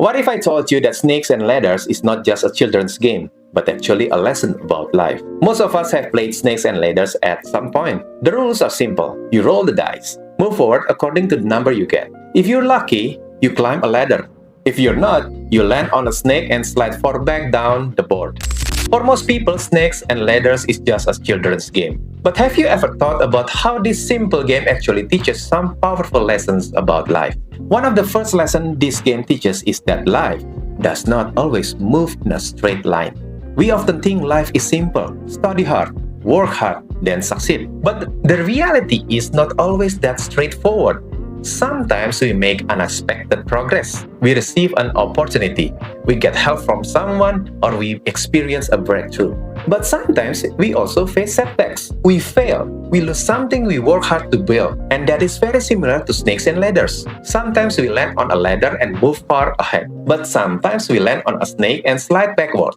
What if I told you that Snakes and Ladders is not just a children's game, but actually a lesson about life? Most of us have played Snakes and Ladders at some point. The rules are simple. You roll the dice. Move forward according to the number you get. If you're lucky, you climb a ladder. If you're not, you land on a snake and slide far back down the board. For most people, Snakes and Ladders is just a children's game. But have you ever thought about how this simple game actually teaches some powerful lessons about life? One of the first lessons this game teaches is that life does not always move in a straight line. We often think life is simple: study hard, work hard, then succeed. But the reality is not always that straightforward. Sometimes we make unexpected progress. We receive an opportunity, we get help from someone, or we experience a breakthrough. But sometimes we also face setbacks. We fail, we lose something we work hard to build, and that is very similar to Snakes and Ladders. Sometimes we land on a ladder and move far ahead, but sometimes we land on a snake and slide backward.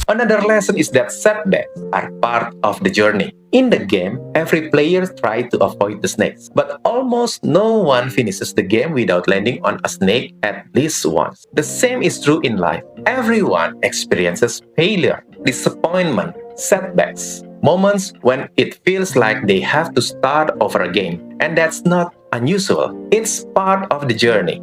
Another lesson is that setbacks are part of the journey. In the game, every player tries to avoid the snakes, but almost no one finishes the game without landing on a snake at least once. The same is true in life. Everyone experiences failure, disappointment, setbacks, moments when it feels like they have to start over again, and that's not unusual. It's part of the journey.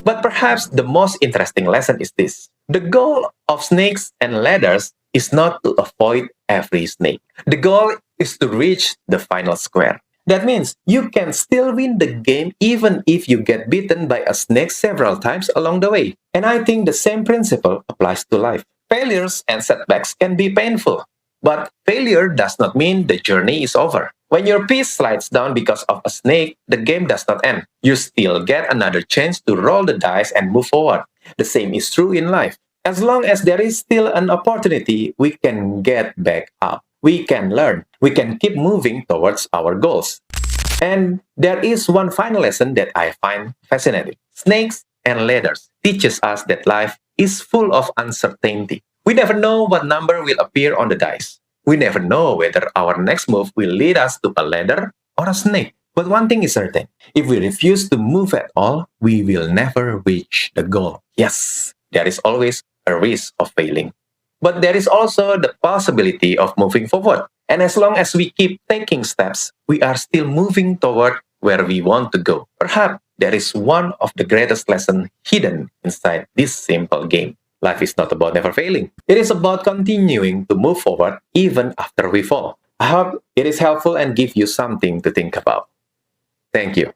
But perhaps the most interesting lesson is this. The goal of Snakes and Ladders is not to avoid every snake. The goal is to reach the final square. That means you can still win the game even if you get bitten by a snake several times along the way. And I think the same principle applies to life. Failures and setbacks can be painful, but failure does not mean the journey is over. When your piece slides down because of a snake, the game does not end. You still get another chance to roll the dice and move forward. The same is true in life. As long as there is still an opportunity, we can get back up. We can learn. We can keep moving towards our goals. And there is one final lesson that I find fascinating. Snakes and Ladders teaches us that life is full of uncertainty. We never know what number will appear on the dice. We never know whether our next move will lead us to a ladder or a snake. But one thing is certain, if we refuse to move at all, we will never reach the goal. Yes, there is always a risk of failing. But there is also the possibility of moving forward. And as long as we keep taking steps, we are still moving toward where we want to go. Perhaps there is one of the greatest lessons hidden inside this simple game. Life is not about never failing. It is about continuing to move forward even after we fall. I hope it is helpful and give you something to think about. Thank you.